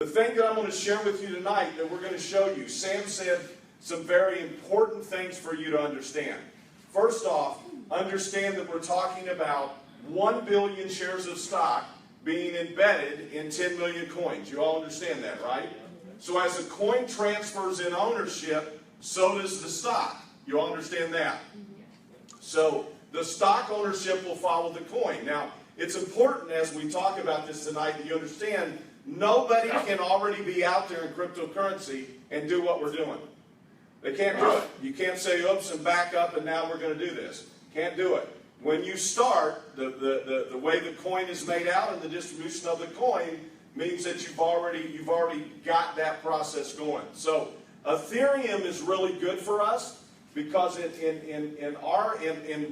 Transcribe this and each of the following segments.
The thing that I'm going to share with you tonight that we're going to show you, Sam said some very important things for you to understand. First off, understand that we're talking about 1 billion shares of stock being embedded in 10 million coins. You all understand that, right? So as a coin transfers in ownership, so does the stock. You all understand that? So the stock ownership will follow the coin. Now, it's important as we talk about this tonight that you understand nobody can already be out there in cryptocurrency and do what we're doing. They can't do it. You can't say, oops, and back up, and now we're going to do this. Can't do it. When you start, the way the coin is made out and the distribution of the coin means that you've already got that process going. So Ethereum is really good for us because in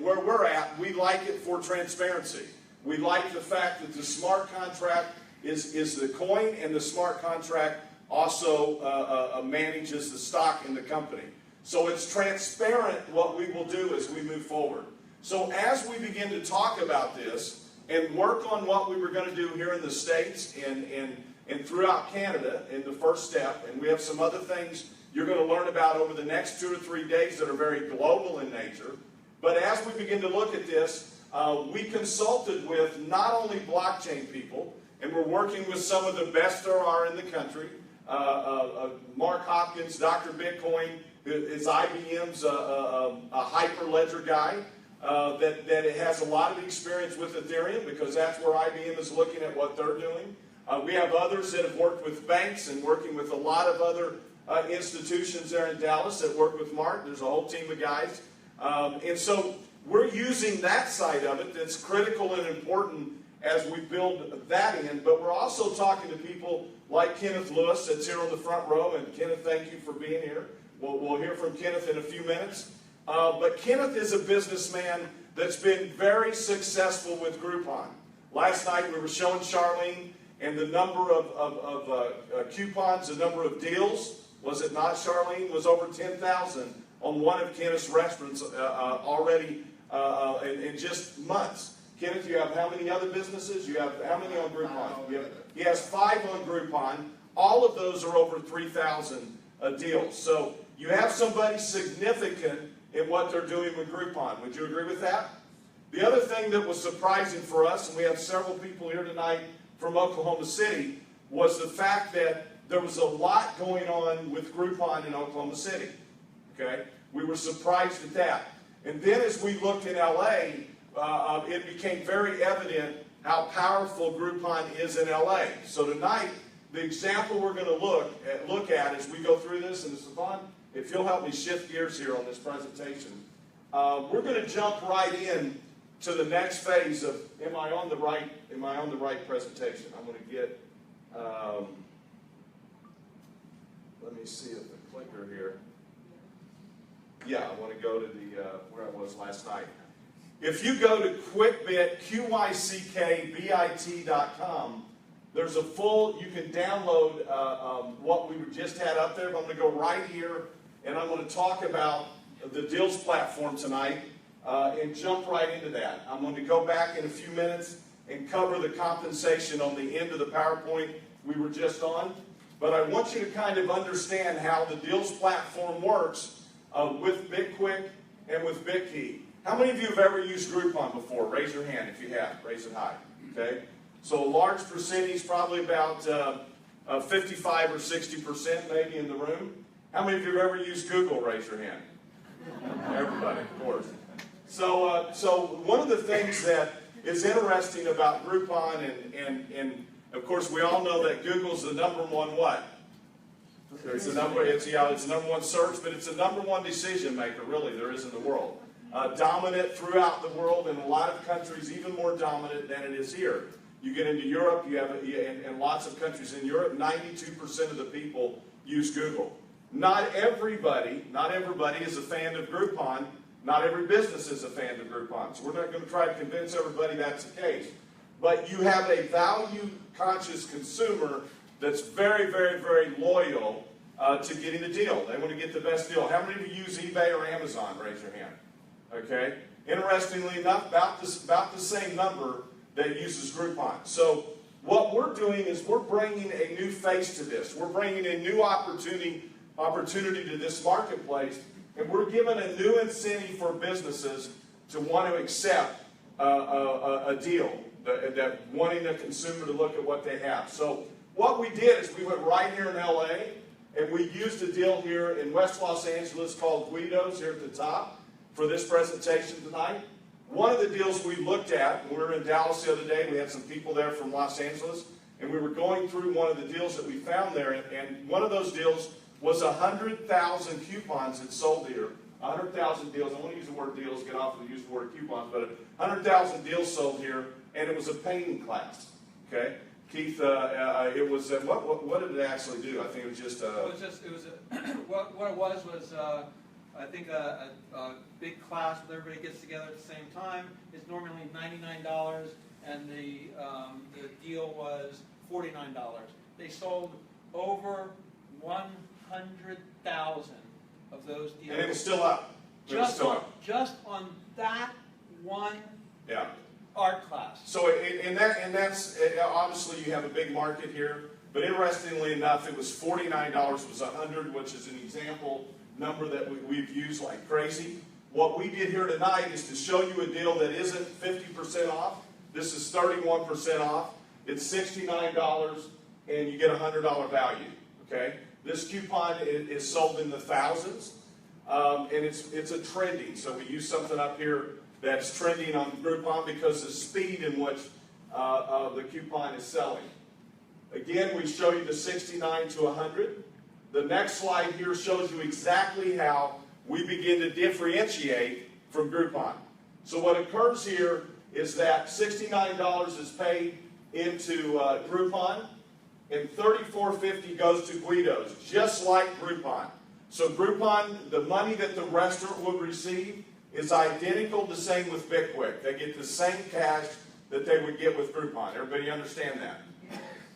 where we're at, we like it for transparency. We like the fact that the smart contract is the coin, and the smart contract also manages the stock in the company. So it's transparent what we will do as we move forward. So as we begin to talk about this and work on what we were going to do here in the States and throughout Canada in the first step, and we have some other things you're going to learn about over the next 2 or 3 days that are very global in nature. But as we begin to look at this, we consulted with not only blockchain people, and we're working with some of the best there are in the country. Mark Hopkins, Dr. Bitcoin, is IBM's a hyperledger guy that has a lot of experience with Ethereum because that's where IBM is looking at what they're doing. We have others that have worked with banks and working with a lot of other institutions there in Dallas that work with Mark. There's a whole team of guys. And so we're using that side of it that's critical and important as we build that in, but we're also talking to people like Kenneth Lewis that's here on the front row, and Kenneth, thank you for being here. We'll hear from Kenneth in a few minutes. But Kenneth is a businessman that's been very successful with Groupon. Last night we were showing Charlene and the number of coupons, the number of deals, was it not, Charlene, was over 10,000 on one of Kenneth's restaurants already in just months. Kenneth, you have how many other businesses? You have how many on Groupon? He has 5 on Groupon. All of those are over 3,000 deals. So you have somebody significant in what they're doing with Groupon. Would you agree with that? The other thing that was surprising for us, and we have several people here tonight from Oklahoma City, was the fact that there was a lot going on with Groupon in Oklahoma City. Okay? We were surprised at that. And then as we looked in LA, it became very evident how powerful Groupon is in LA. So tonight, the example we're going to look at as we go through this, and Stefan, if you'll help me shift gears here on this presentation, we're going to jump right in to the next phase of am I on the right presentation? I'm going to get let me see if the clicker here. Yeah, I want to go to the where I was last night. If you go to QuickBit, QuickBit.com, there's a full, you can download what we just had up there. But I'm going to go right here, and I'm going to talk about the Deals platform tonight and jump right into that. I'm going to go back in a few minutes and cover the compensation on the end of the PowerPoint we were just on. But I want you to kind of understand how the Deals platform works with Bitqyck and with Bitqyck. How many of you have ever used Groupon before? Raise your hand if you have. Raise it high. Okay? So a large percentage, probably about 55 or 60% maybe in the room. How many of you have ever used Google? Raise your hand. Everybody, of course. So one of the things that is interesting about Groupon, and of course we all know that Google's the number one what? It's the number one search, but it's the number one decision maker really there is in the world. Dominant throughout the world in a lot of countries, even more dominant than it is here. You get into Europe, in lots of countries in Europe, 92% of the people use Google. Not everybody is a fan of Groupon. Not every business is a fan of Groupon. So we're not going to try to convince everybody that's the case. But you have a value-conscious consumer that's very, very, very loyal to getting the deal. They want to get the best deal. How many of you use eBay or Amazon? Raise your hand. Okay. Interestingly enough, about the same number that uses Groupon. So what we're doing is we're bringing a new face to this. We're bringing a new opportunity to this marketplace, and we're giving a new incentive for businesses to want to accept a deal, that wanting the consumer to look at what they have. So what we did is we went right here in LA, and we used a deal here in West Los Angeles called Guido's here at the top for this presentation tonight. One of the deals we looked at, we were in Dallas the other day, we had some people there from Los Angeles, and we were going through one of the deals that we found there, and one of those deals was 100,000 coupons that sold here. 100,000 deals. I want to use the word deals, get off of the use the word coupons, but 100,000 deals sold here, and it was a painting class. Okay, Keith, it was what did it actually do? I think it was just. What it was I think a big class where everybody gets together at the same time. It's normally $99, and the deal was $49. They sold over 100,000 of those deals. And it was still up. Just on that one art class. So that's obviously you have a big market here, but interestingly enough, it was $49. It was 100, which is an example number that we've used like crazy. What we did here tonight is to show you a deal that isn't 50% off. This is 31% off. It's $69, and you get a $100 value. Okay. This coupon is sold in the thousands, and it's a trending. So we use something up here that's trending on Groupon because of the speed in which the coupon is selling. Again, we show you the 69 to 100. The next slide here shows you exactly how we begin to differentiate from Groupon. So what occurs here is that $69 is paid into Groupon, and $34.50 goes to Guido's, just like Groupon. So Groupon, the money that the restaurant would receive is identical the same with Bitqyck. They get the same cash that they would get with Groupon. Everybody understand that?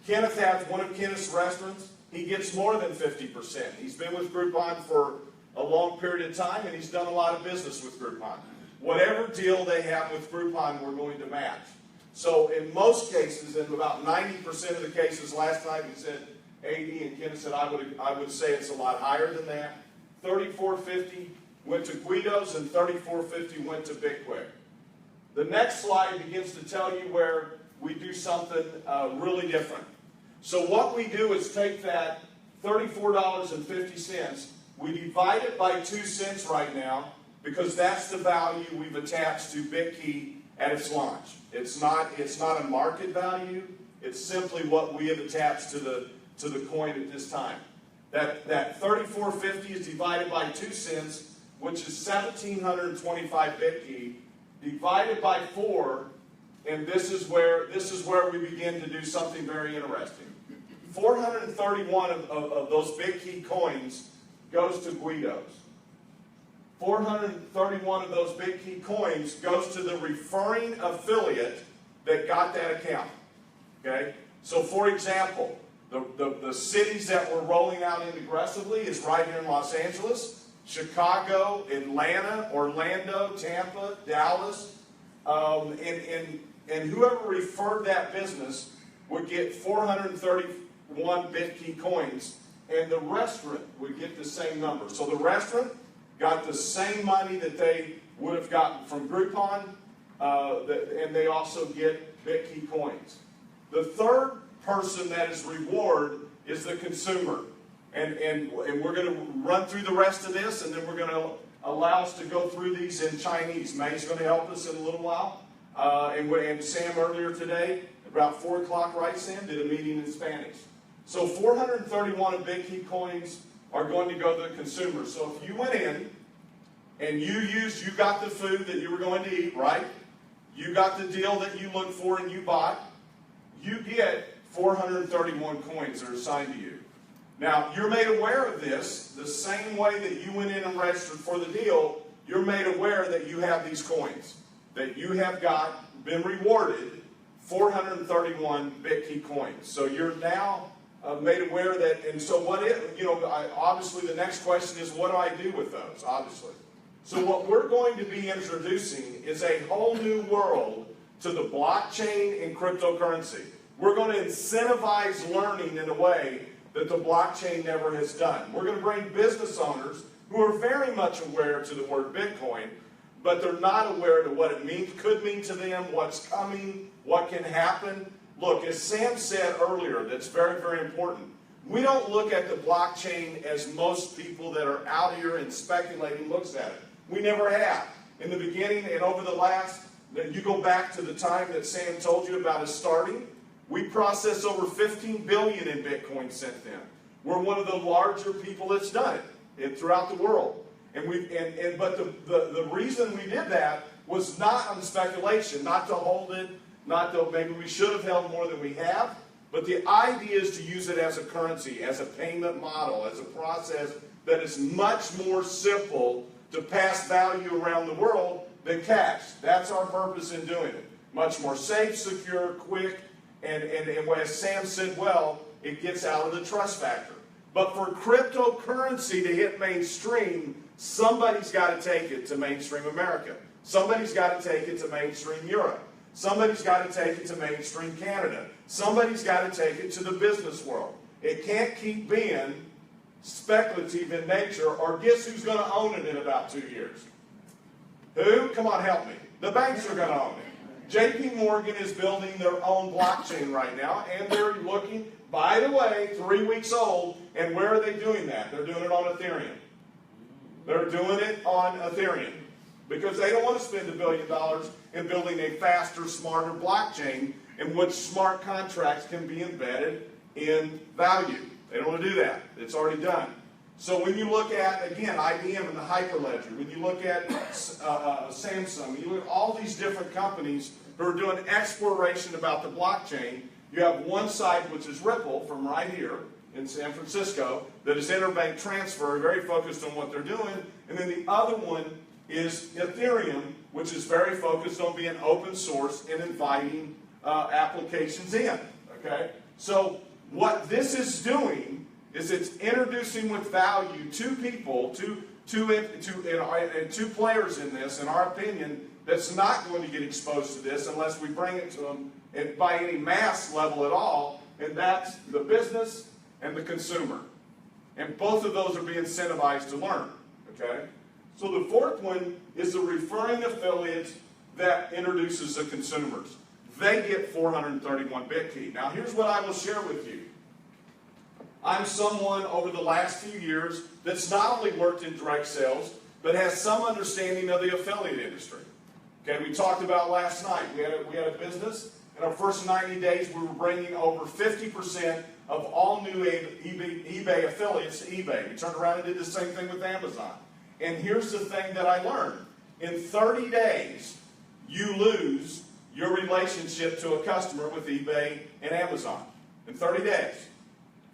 Kenneth has one of Kenneth's restaurants. He gets more than 50%. He's been with Groupon for a long period of time, and he's done a lot of business with Groupon. Whatever deal they have with Groupon, we're going to match. So in most cases, in about 90% of the cases, last night we said 80, and Kenneth said I would say it's a lot higher than that. $34.50 went to Guido's, and $34.50 went to Bitqyck. The next slide begins to tell you where we do something really different. So what we do is take that $34.50, we divide it by 2 cents right now, because that's the value we've attached to Bitqyck at its launch. It's not a market value. It's simply what we have attached to the coin at this time. That $34.50 is divided by 2 cents, which is 1,725 Bitqyck, divided by 4, and this is where we begin to do something very interesting. 431 of those Bitqyck coins goes to Guido's. 431 of those Bitqyck coins goes to the referring affiliate that got that account. Okay? So for example, the cities that we're rolling out in aggressively is right here in Los Angeles, Chicago, Atlanta, Orlando, Tampa, Dallas, and whoever referred that business would get 431 Bitqyck coins, and the restaurant would get the same number. So the restaurant got the same money that they would have gotten from Groupon, and they also get Bitqyck coins. The third person that is reward is the consumer. And we're going to run through the rest of this, and then we're going to allow us to go through these in Chinese. May's going to help us in a little while. And Sam earlier today, about 4 o'clock, right, Sam, did a meeting in Spanish. So 431 of Bitqyck coins are going to go to the consumer. So if you went in and you got the food that you were going to eat, right? You got the deal that you looked for and you bought, you get 431 coins that are assigned to you. Now, you're made aware of this the same way that you went in and registered for the deal. You're made aware that you have these coins, that you have been rewarded 431 Bitqyck coins. So you're now made aware that, and so obviously the next question is, what do I do with those, obviously? So what we're going to be introducing is a whole new world to the blockchain and cryptocurrency. We're going to incentivize learning in a way that the blockchain never has done. We're going to bring business owners who are very much aware to the word Bitcoin, but they're not aware to what it means, could mean to them, what's coming, what can happen. Look, as Sam said earlier, that's very, very important. We don't look at the blockchain as most people that are out here and speculating looks at it. We never have. In the beginning and over the last, you go back to the time that Sam told you about us starting, we processed over 15 billion in Bitcoin since then. We're one of the larger people that's done it throughout the world. But the reason we did that was not on speculation, not to hold it, not to, maybe we should have held more than we have, but the idea is to use it as a currency, as a payment model, as a process that is much more simple to pass value around the world than cash. That's our purpose in doing it. Much more safe, secure, quick, and as Sam said well, it gets out of the trust factor. But for cryptocurrency to hit mainstream, somebody's got to take it to mainstream America. Somebody's got to take it to mainstream Europe. Somebody's got to take it to mainstream Canada. Somebody's got to take it to the business world. It can't keep being speculative in nature, or guess who's going to own it in about 2 years? Who? Come on, help me. The banks are going to own it. JP Morgan is building their own blockchain right now, and they're looking, by the way, 3 weeks old, and where are they doing that? They're doing it on Ethereum. They're doing it on Ethereum because they don't want to spend $1 billion in building a faster, smarter blockchain in which smart contracts can be embedded in value. They don't want to do that. It's already done. So when you look at, again, IBM and the Hyperledger, when you look at Samsung, when you look at all these different companies who are doing exploration about the blockchain, you have one side, which is Ripple from right here in San Francisco, that is interbank transfer, very focused on what they're doing. And then the other one is Ethereum, which is very focused on being open source and inviting applications in. Okay? So what this is doing is it's introducing with value two people, two players in this, in our opinion, that's not going to get exposed to this unless we bring it to them by any mass level at all, and that's the business and the consumer. And both of those are being incentivized to learn. Okay? So the fourth one is the referring affiliate that introduces the consumers. They get 431 Bitqyck. Now here's what I will share with you. I'm someone over the last few years that's not only worked in direct sales, but has some understanding of the affiliate industry. Okay, we talked about last night. We had a business. In our first 90 days, we were bringing over 50% of all new eBay affiliates to eBay. We turned around and did the same thing with Amazon. And here's the thing that I learned. In 30 days, you lose your relationship to a customer with eBay and Amazon. In 30 days.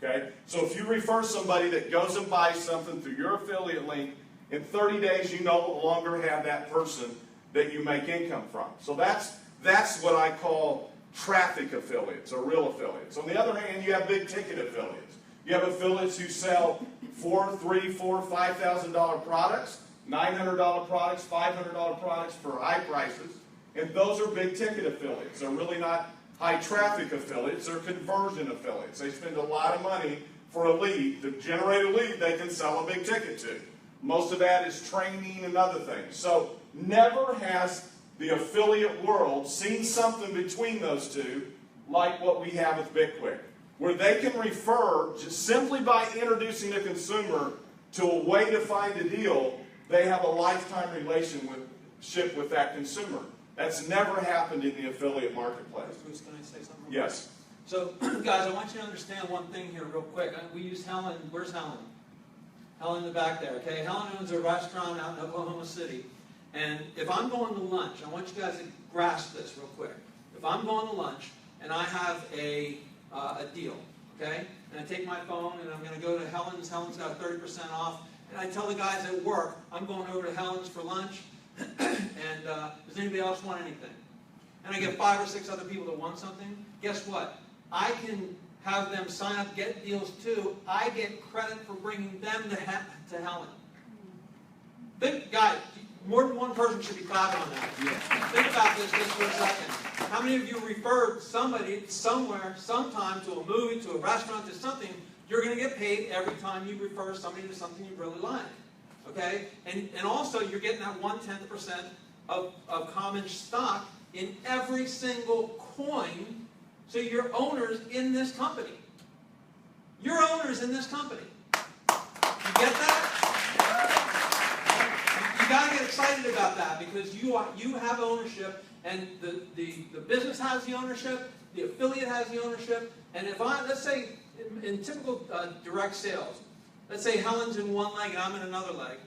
Okay? So if you refer somebody that goes and buys something through your affiliate link, in 30 days you no longer have that person that you make income from. So that's what I call traffic affiliates or real affiliates. On the other hand, you have big ticket affiliates. You have affiliates who sell $4,000, $3,000, $4,000, $5,000 products, $900 products, $500 products for high prices, and those are big ticket affiliates. They're really not high traffic affiliates, they're conversion affiliates. They spend a lot of money for a lead. To generate a lead, they can sell a big ticket to. Most of that is training and other things. So never has the affiliate world seen something between those two like what we have with Bitqyck, where they can refer just simply by introducing a consumer to a way to find a deal. They have a lifetime relationship with that consumer. That's never happened in the affiliate marketplace. Bruce, can I say something? Yes. So, guys, I want you to understand one thing here real quick. We use Helen. Where's Helen? Helen in the back there, okay? Helen owns a restaurant out in Oklahoma City. And if I'm going to lunch, I want you guys to grasp this real quick. If I'm going to lunch and I have a deal, okay? And I take my phone and I'm going to go to Helen's. Helen's got 30% off. And I tell the guys at work, I'm going over to Helen's for lunch. And does anybody else want anything? And I get 5 or 6 other people that want something. Guess what? I can have them sign up, get deals too. I get credit for bringing them to Helen. Big guy, more than one person should be clapping on that. Think about this just for a second. How many of you referred somebody somewhere, sometime, to a movie, to a restaurant, to something? You're going to get paid every time you refer somebody to something you really like. Okay? And also, you're getting that 1/10% of common stock in every single coin. So you're owners in this company. You're owners in this company. You get that? You got to get excited about that because you have ownership, and the business has the ownership, the affiliate has the ownership, and if let's say in typical direct sales, let's say Helen's in one leg and I'm in another leg,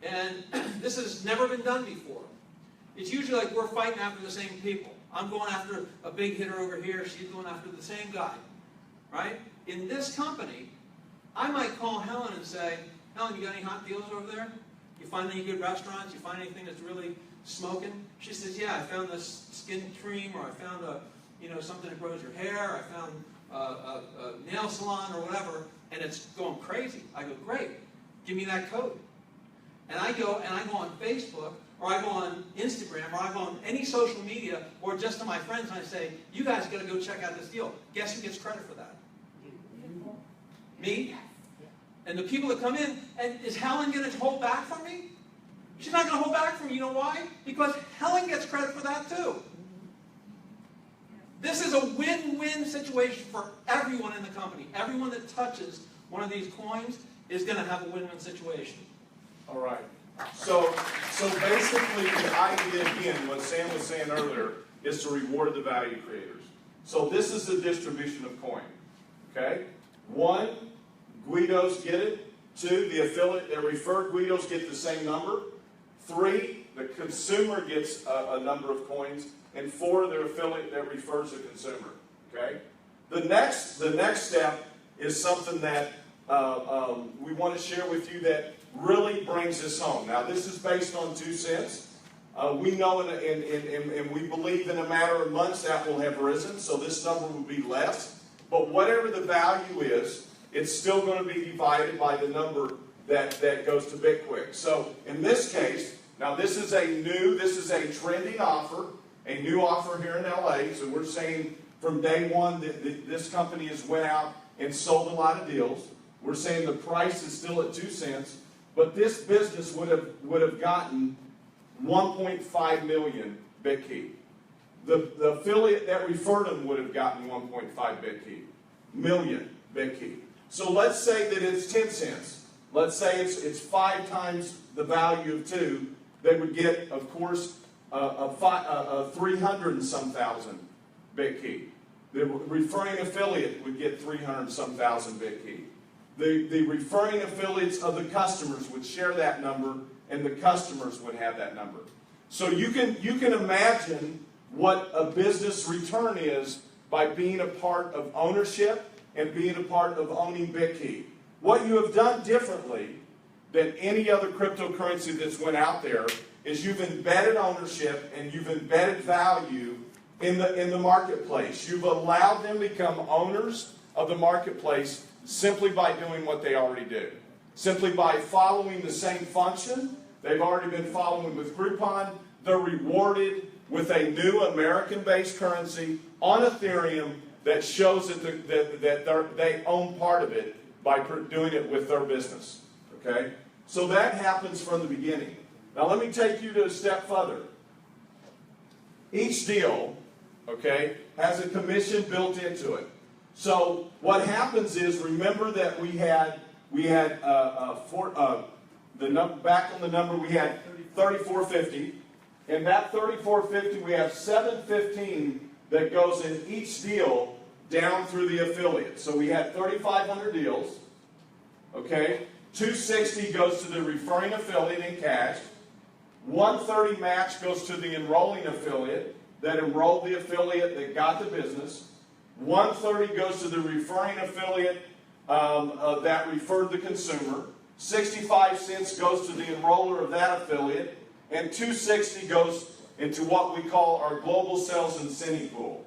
and this has never been done before. It's usually like we're fighting after the same people. I'm going after a big hitter over here, she's going after the same guy, right? In this company, I might call Helen and say, Helen, you got any hot deals over there? You find any good restaurants? You find anything that's really smoking? She says, yeah, I found this skin cream, or I found something that grows your hair, I found a nail salon or whatever, and it's going crazy. I go, great, give me that code. And I go on Facebook, or I go on Instagram, or I go on any social media, or just to my friends, and I say, you guys got to go check out this deal. Guess who gets credit for that? Me? And the people that come in, and is Helen going to hold back from me? She's not going to hold back from me. You know why? Because Helen gets credit for that too. This is a win-win situation for everyone in the company. Everyone that touches one of these coins is going to have a win-win situation. All right. So basically the idea, again, what Sam was saying earlier, is to reward the value creators. So this is the distribution of coin. Okay? 1, Guidos get it. 2, the affiliate that referred Guidos get the same number. 3, the consumer gets a number of coins. And 4, the affiliate that refers the consumer. Okay? The next step is something that we want to share with you that really brings us home. Now, this is based on 2 cents. We know and we believe in a matter of months that will have risen, so this number will be less. But whatever the value is, it's still going to be divided by the number that goes to Bitqyck. So in this case, now this is a trending offer, a new offer here in LA. So we're saying from day one that this company has went out and sold a lot of deals. We're saying the price is still at 2 cents, but this business would have gotten 1.5 million Bitqyck. The affiliate that referred them would have gotten 1.5 million Bitqyck. So let's say that it's 10 cents. Let's say it's 5 times the value of 2. They would get, of course, 300 and some thousand Bitqyck. The referring affiliate would get 300 and some thousand Bitqyck. The referring affiliates of the customers would share that number, and the customers would have that number. So you can imagine what a business return is by being a part of ownership and being a part of owning Bitqyck. What you have done differently than any other cryptocurrency that's went out there is you've embedded ownership and you've embedded value in the marketplace. You've allowed them to become owners of the marketplace simply by doing what they already do. Simply by following the same function they've already been following with Groupon. They're rewarded with a new American-based currency on Ethereum that shows that they own part of it by doing it with their business. Okay? So that happens from the beginning. Now let me take you to a step further. Each deal, okay, has a commission built into it. So what happens is, remember that we had back on the number we had 3450, and that 3450 we have 715 that goes in each deal down through the affiliate. So we had 3,500 deals. Okay, 260 goes to the referring affiliate in cash. 130 match goes to the enrolling affiliate that enrolled the affiliate that got the business. 130 goes to the referring affiliate that referred the consumer. 65 cents goes to the enroller of that affiliate. And 260 goes into what we call our global sales incentive pool.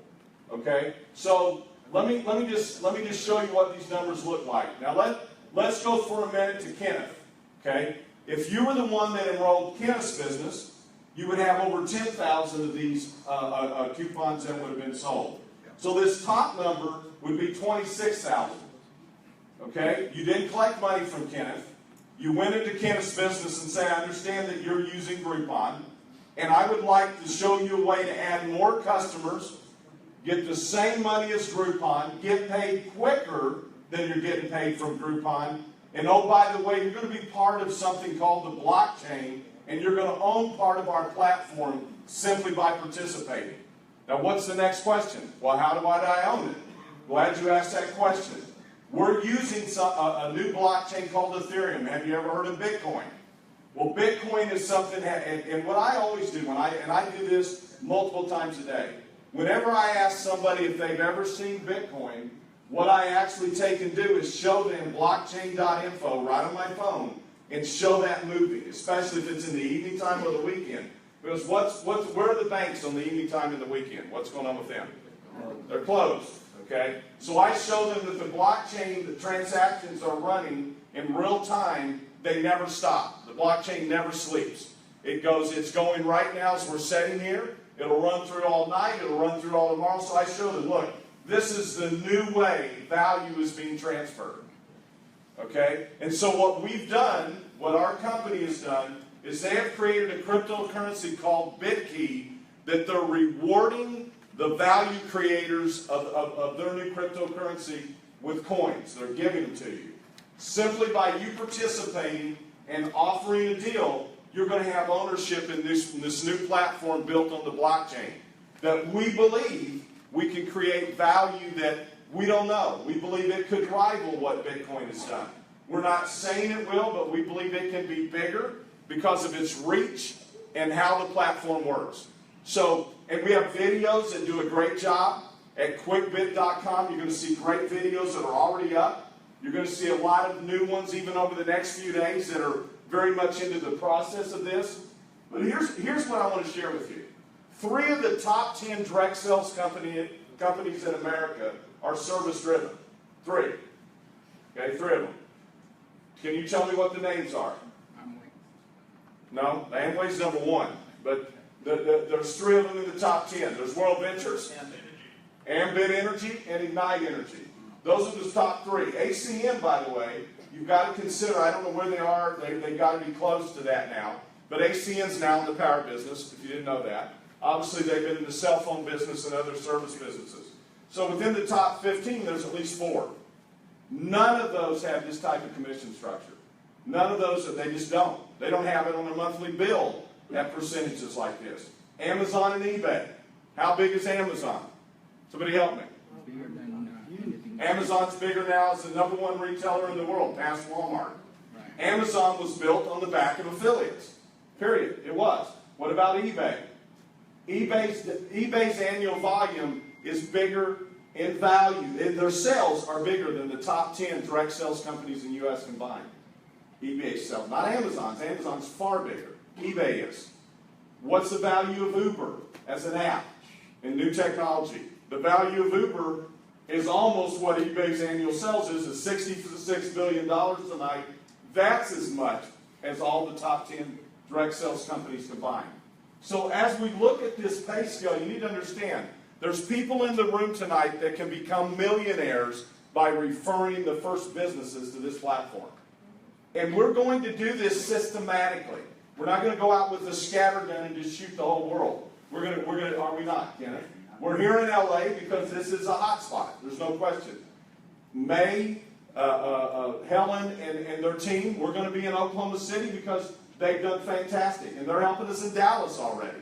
Okay? So let me just show you what these numbers look like. Now let's go for a minute to Kenneth. Okay? If you were the one that enrolled Kenneth's business, you would have over 10,000 of these coupons that would have been sold. So this top number would be 26,000. Okay? You didn't collect money from Kenneth. You went into Kenneth's business and said, I understand that you're using Groupon, and I would like to show you a way to add more customers, get the same money as Groupon, get paid quicker than you're getting paid from Groupon, and oh, by the way, you're going to be part of something called the blockchain, and you're going to own part of our platform simply by participating. Now, what's the next question? Well, how do I own it? Glad you asked that question. We're using a new blockchain called Ethereum. Have you ever heard of Bitcoin? Well, Bitcoin is something, and what I always do, and I do this multiple times a day, whenever I ask somebody if they've ever seen Bitcoin, what I actually take and do is show them blockchain.info right on my phone and show that moving, especially if it's in the evening time or the weekend. Because where are the banks on the evening time and the weekend? What's going on with them? They're closed. Okay? So I show them that the blockchain, the transactions are running in real time. They never stop. The blockchain never sleeps. It's going right now as we're sitting here. It'll run through all night. It'll run through all tomorrow. So I show them, look, this is the new way value is being transferred. Okay? And so what we've done, what our company has done, is they have created a cryptocurrency called Bitqyck that they're rewarding the value creators of their new cryptocurrency with coins. They're giving them to you. Simply by you participating and offering a deal, you're going to have ownership in this new platform built on the blockchain that we believe we can create value that we don't know. We believe it could rival what Bitcoin has done. We're not saying it will, but we believe it can be bigger because of its reach and how the platform works. So, and we have videos that do a great job at quickbit.com. You're going to see great videos that are already up. You're going to see a lot of new ones even over the next few days that are very much into the process of this. But here's what I want to share with you. 3 of the top 10 direct sales companies in America are service-driven. 3. Okay, 3 of them. Can you tell me what the names are? No, Amway's number 1. But there's 3 of them in the top 10. There's World Ventures, Ambit Energy, and Ignite Energy. Those are the top 3. ACM, by the way, you've got to consider, I don't know where they are, they've got to be close to that now. But ACM's now in the power business, if you didn't know that. Obviously, they've been in the cell phone business and other service businesses. So within the top 15, there's at least 4. None of those have this type of commission structure. None of those, they just don't. They don't have it on a monthly bill at percentages like this. Amazon and eBay. How big is Amazon? Somebody help me. Amazon's bigger now as the number 1 retailer in the world, past Walmart. Amazon was built on the back of affiliates. Period. It was. What about eBay? eBay's annual volume is bigger in value. Their sales are bigger than the top 10 direct sales companies in the U.S. combined. eBay sales, not Amazon's. Amazon's far bigger. eBay is. What's the value of Uber as an app in new technology? The value of Uber is almost what eBay's annual sales is $66 billion tonight. That's as much as all the top 10 direct sales companies combined. So as we look at this pay scale, you need to understand, there's people in the room tonight that can become millionaires by referring the first businesses to this platform. And we're going to do this systematically. We're not going to go out with a scattergun and just shoot the whole world. We're going to, are we not, Kenneth? We're here in LA because this is a hot spot. There's no question. May, Helen and their team, we're going to be in Oklahoma City because they've done fantastic. And they're helping us in Dallas already.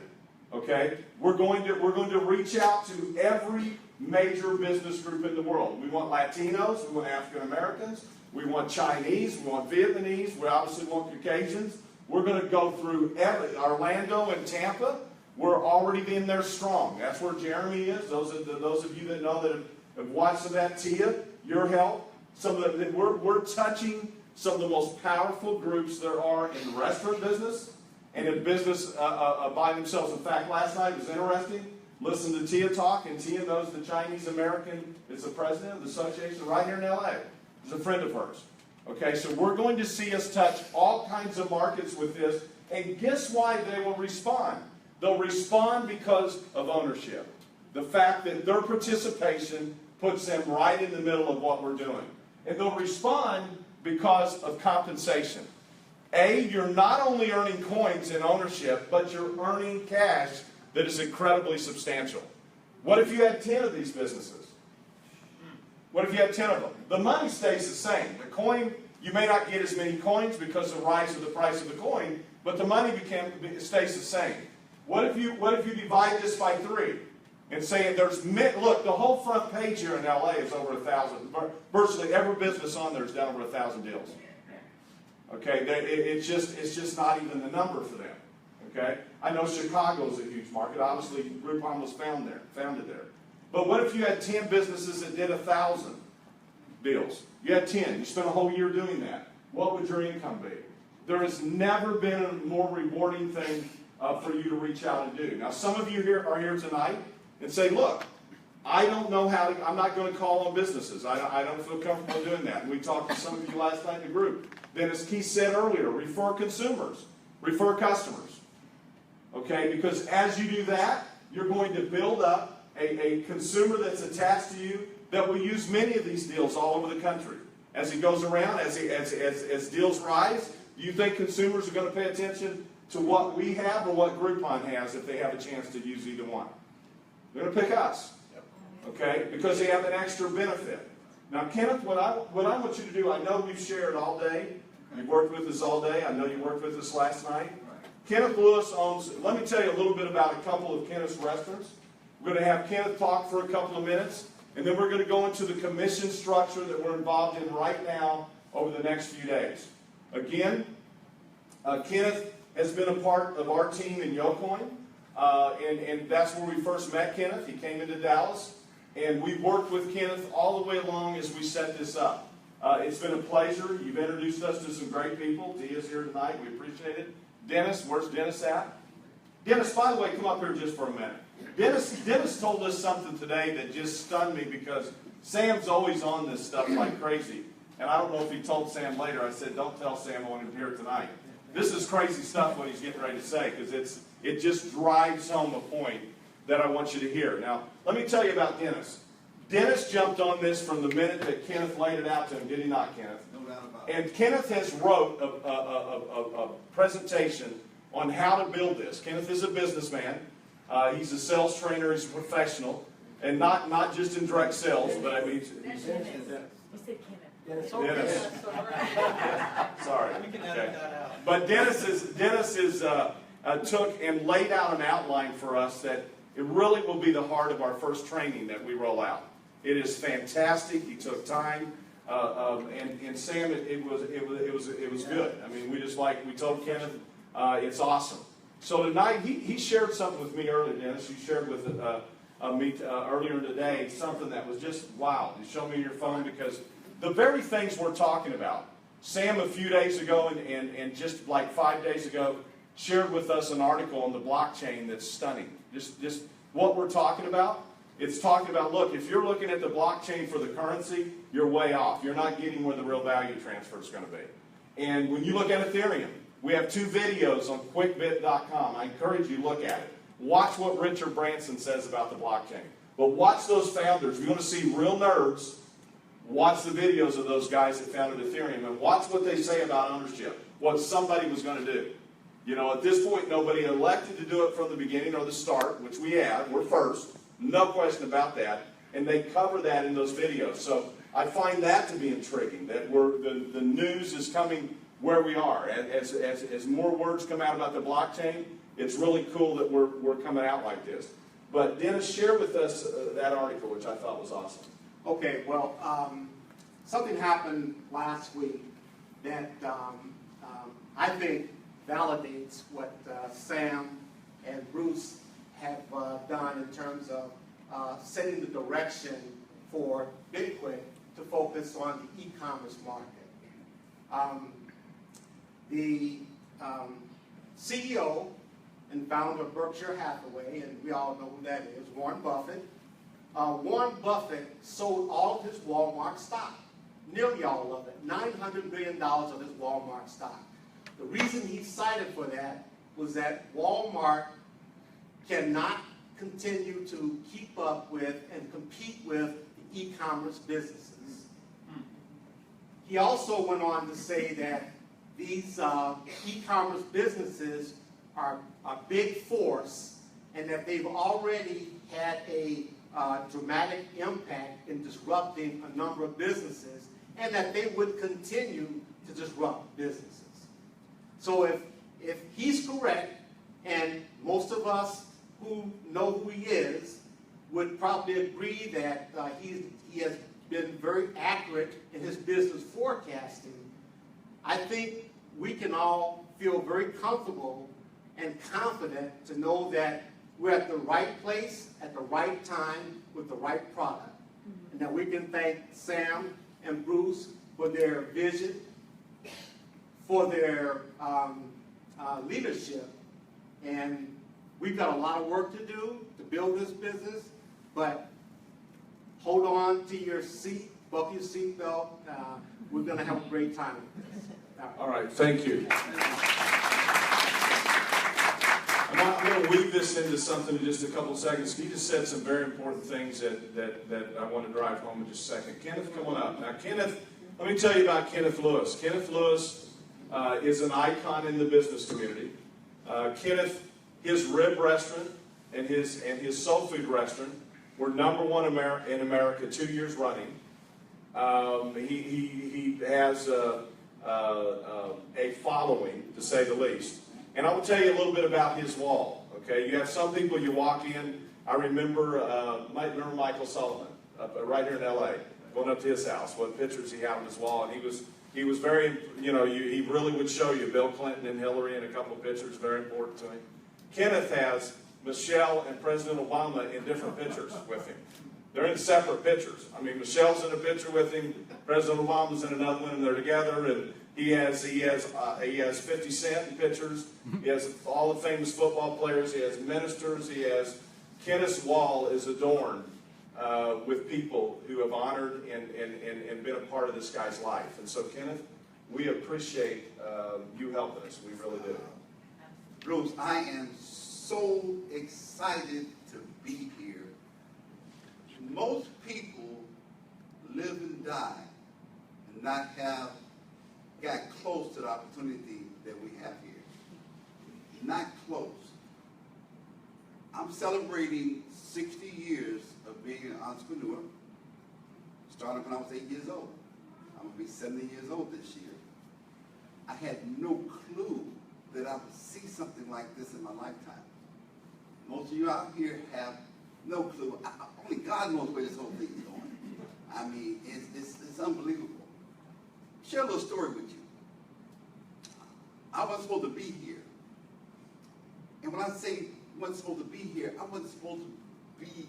Okay? We're going to reach out to every major business group in the world. We want Latinos, we want African Americans, we want Chinese, we want Vietnamese, we obviously want Caucasians. We're going to go through Orlando and Tampa. We're already in there strong. That's where Jeremy is. Those of you that know that have watched some of that, Tia, your help. We're touching some of the most powerful groups there are in the restaurant business and in business by themselves. In fact, last night was interesting. Listen to Tia talk, and Tia knows the Chinese American is the president of the association right here in LA. He's a friend of hers. Okay, so we're going to see us touch all kinds of markets with this, and guess why they will respond? They'll respond because of ownership. The fact that their participation puts them right in the middle of what we're doing. And they'll respond because of compensation. You're not only earning coins in ownership, but you're earning cash that is incredibly substantial. What if you had 10 of these businesses? What if you had 10 of them? The money stays the same. The coin, you may not get as many coins because of the rise of the price of the coin, but the money stays the same. What if you divide this by 3 and say look, the whole front page here in LA is over 1,000. Virtually every business on there is done over 1,000 deals. Okay, it's just not even the number for them. Okay, I know Chicago is a huge market. Obviously, Groupon was founded there. But what if you had 10 businesses that did 1,000 deals? You had 10. You spent a whole year doing that. What would your income be? There has never been a more rewarding thing for you to reach out and do. Now, some of you are here tonight and say, look, I don't know how to, I'm not going to call on businesses. I don't feel comfortable doing that. And we talked to some of you last night in the group. Then, as Keith said earlier, refer consumers, refer customers. Okay, because as you do that, you're going to build up a consumer that's attached to you that will use many of these deals all over the country. As it goes around, as deals rise, do you think consumers are going to pay attention to what we have or what Groupon has if they have a chance to use either one? They're going to pick us. Okay, because they have an extra benefit. Now, Kenneth, what I want you to do, I know we've shared all day. You've worked with us all day. I know you worked with us last night. Kenneth Lewis owns, let me tell you a little bit about a couple of Kenneth's restaurants. We're going to have Kenneth talk for a couple of minutes, and then we're going to go into the commission structure that we're involved in right now over the next few days. Again, Kenneth has been a part of our team in YoCoin, and that's where we first met Kenneth. He came into Dallas, and we've worked with Kenneth all the way along as we set this up. It's been a pleasure. You've introduced us to some great people. Dia's here tonight. We appreciate it. Dennis, where's Dennis at? Dennis, by the way, come up here just for a minute. Dennis told us something today that just stunned me because Sam's always on this stuff like crazy. And I don't know if he told Sam later. I said, don't tell Sam I want him here tonight. This is crazy stuff what he's getting ready to say because it just drives home a point that I want you to hear. Now, let me tell you about Dennis. Dennis jumped on this from the minute that Kenneth laid it out to him, did he not, Kenneth? No doubt about it. And Kenneth has wrote a presentation on how to build this. Kenneth is a businessman. He's a sales trainer. He's a professional. And not just in direct sales, but I mean... You said Kenneth. Dennis. Sorry. We can edit that out. But Dennis took and laid out an outline for us that it really will be the heart of our first training that we roll out. It is fantastic. He took time, and Sam, it was good. I mean, we told Kenneth, it's awesome. So tonight he shared something with me earlier, Dennis. You shared with me earlier today something that was just wow. You showed me your phone because the very things we're talking about. Sam a few days ago and just like 5 days ago shared with us an article on the blockchain that's stunning. Just what we're talking about. It's talking about, look, if you're looking at the blockchain for the currency, you're way off. You're not getting where the real value transfer is going to be. And when you look at Ethereum, we have 2 videos on quickbit.com. I encourage you to look at it. Watch what Richard Branson says about the blockchain. But watch those founders. If you want to see real nerds, watch the videos of those guys that founded Ethereum and watch what they say about ownership, what somebody was going to do. You know, at this point, nobody elected to do it from the beginning or the start, which we have. We're first. No question about that. And they cover that in those videos. So I find that to be intriguing, that the news is coming where we are. As more words come out about the blockchain, it's really cool that we're coming out like this. But Dennis, share with us that article, which I thought was awesome. Okay, well, something happened last week that I think validates what Sam and Bruce have done in terms of setting the direction for Bitqyck to focus on the e-commerce market. The CEO and founder of Berkshire Hathaway, and we all know who that is, Warren Buffett. Warren Buffett sold all of his Walmart stock. nearly all of it, $900 million of his Walmart stock. The reason he cited for that was that Walmart cannot continue to keep up with and compete with the e-commerce businesses. He also went on to say that these e-commerce businesses are a big force and that they've already had a dramatic impact in disrupting a number of businesses and that they would continue to disrupt businesses. So if he's correct, and most of us who know who he is would probably agree that he has been very accurate in his business forecasting, I think we can all feel very comfortable and confident to know that we're at the right place at the right time with the right product. And that we can thank Sam and Bruce for their vision, for their leadership. And we've got a lot of work to do to build this business, but hold on to your seat, buckle your seatbelt. We're going to have a great time with this. All right, thank you. I'm going to weave this into something in just a couple of seconds. He just said some very important things that I want to drive home in just a second. Kenneth, come on up. Now, Kenneth, let me tell you about Kenneth Lewis. Kenneth Lewis is an icon in the business community. Kenneth, his rib restaurant and his soul food restaurant were #1 in America 2 years running. He has a following, to say the least. And I will tell you a little bit about his wall. Okay, you have some people you walk in. I remember Michael Sullivan right here in L.A. Going up to his house. What pictures he had on his wall, and he was very, he really would show you Bill Clinton and Hillary in a couple of pictures. Very important to him. Kenneth has Michelle and President Obama in different pictures with him. They're in separate pictures. I mean, Michelle's in a picture with him. President Obama's in another one, and they're together. And he has 50 Cent in pictures. He has all the famous football players. He has ministers. He has Kenneth's wall is adorned with people who have honored and been a part of this guy's life. And so, Kenneth, we appreciate you helping us. We really do. Bruce, I am so excited to be here. Most people live and die and not have got close to the opportunity that we have here. Not close. I'm celebrating 60 years of being an entrepreneur. Started when I was 8 years old. I'm going to be 70 years old this year. I had no clue that I would see something like this in my lifetime. Most of you out here have no clue. Only God knows where this whole thing is going. I mean, it's unbelievable. Share a little story with you. I wasn't supposed to be here. And when I say wasn't supposed to be here, I wasn't supposed to be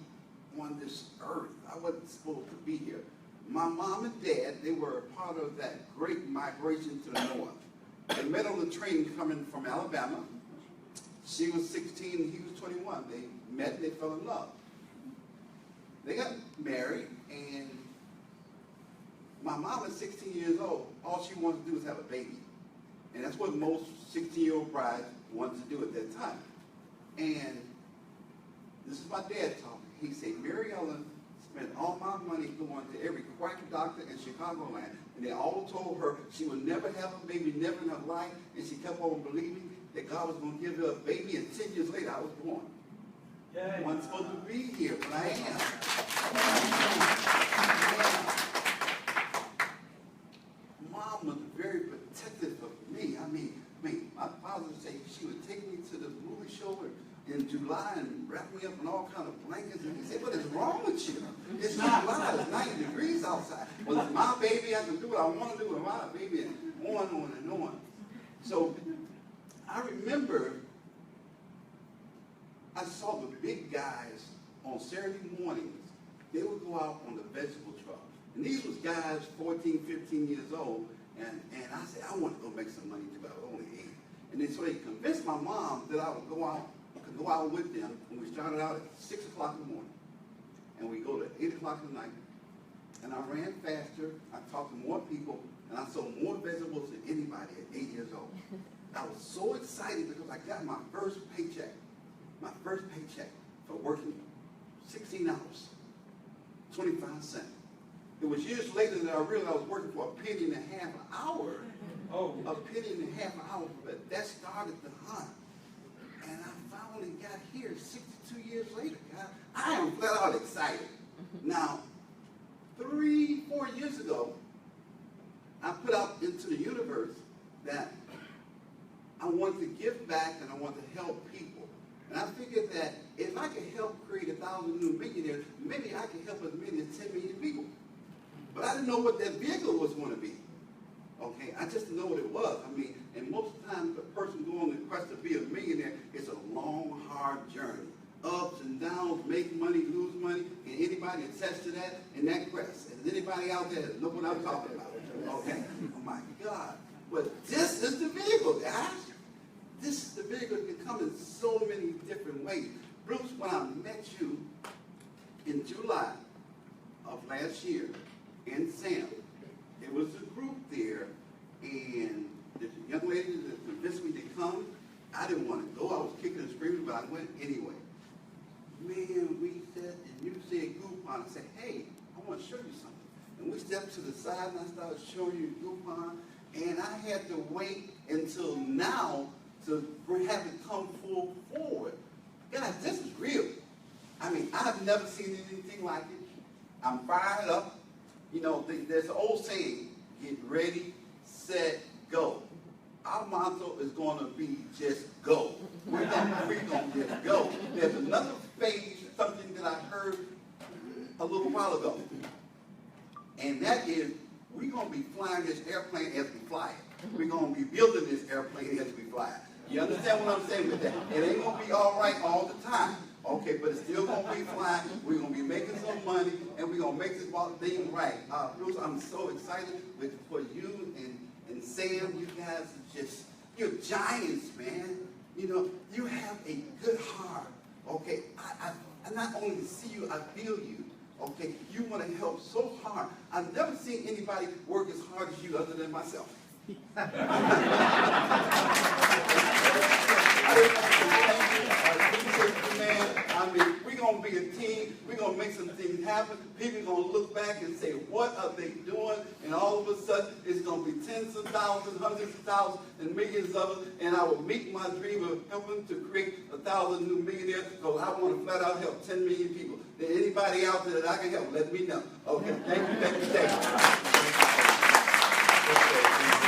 on this earth. I wasn't supposed to be here. My mom and dad, they were a part of that great migration to the north. They met on the train coming from Alabama. She was 16 and he was 21. They met and they fell in love. They got married, and my mom was 16 years old. All she wanted to do was have a baby. And that's what most 16-year-old brides wanted to do at that time. And this is my dad talking. He said, Mary Ellen spent all my money going to every quack doctor in Chicagoland, and they all told her she would never have a baby, never in her life, and she kept on believing that God was going to give her a baby, and 10 years later I was born. I wasn't supposed to be here, but I am. Mom was very protective of me. I mean, my father would say she would take me to the movie show in July and wrap me up in all kind of blankets. And he said, what is wrong with you? It's July, it's 90 degrees outside. Well, it's my baby, I can do what I want to do with my baby, and on and on. So I remember I saw the big guys on Saturday mornings. They would go out on the vegetable truck. And these was guys 14, 15 years old. And I said, I want to go make some money too. I was only 8. And then so they convinced my mom that I would go out with them. And we started out at 6 o'clock in the morning. And we go to 8 o'clock at night. and I ran faster, I talked to more people, and I sold more vegetables than anybody at 8 years old. I was so excited because I got my first paycheck for working 16 hours, 25 cents. It was years later that I realized I was working for a penny and a half an hour. Oh. A penny and a half an hour, but that started the hunt. And I finally got here 62 years later, God. I am flat out excited. Now, 3-4 years ago, I put out into the universe that I want to give back and I want to help people. And I figured that if I could help create 1,000 new millionaires, maybe I could help as many as 10 million people. But I didn't know what that vehicle was going to be. Okay, I just didn't know what it was. I mean, and most of the time, the person going on the quest to be a millionaire is a long, hard journey. Ups and downs, make money, lose money. Can anybody attest to that in that quest? Is anybody out there that know what I'm talking about? Okay, oh my God. But this is the vehicle, guys. This is the vehicle that can come in so many different ways. Bruce, when I met you in July of last year in Sam, it was a group there, and the young lady that convinced me to come, I didn't want to go. I was kicking and screaming, but I went anyway. Man, we said, and you said Groupon. I said, hey, I want to show you something. And we stepped to the side, and I started showing you Groupon, and I had to wait until now to have it come full forward. Guys, this is real. I mean, I've never seen anything like it. I'm fired up. You know, there's an old saying, get ready, set, go. Our motto is going to be just go. We're going to just go. There's another phase, something that I heard a little while ago. And that is, we're going to be flying this airplane as we fly it. We're going to be building this airplane as we fly it. You understand what I'm saying with that? It ain't going to be all right all the time. Okay, but it's still going to be flying. We're going to be making some money, and we're going to make this thing right. Bruce, I'm so excited for you and Sam. You guys are just, you're giants, man. You know, you have a good heart. Okay, I not only see you, I feel you. Okay, you want to help so hard. I've never seen anybody work as hard as you other than myself. I mean, we're going to be a team. We're going to make some things happen. People are going to look back and say, what are they doing? And all of a sudden, it's going to be tens of thousands, hundreds of thousands, and millions of us. And I will meet my dream of helping to create 1,000 new millionaires, because I want to flat out help 10 million people. Is anybody out there that I can help? Let me know. Okay, thank you.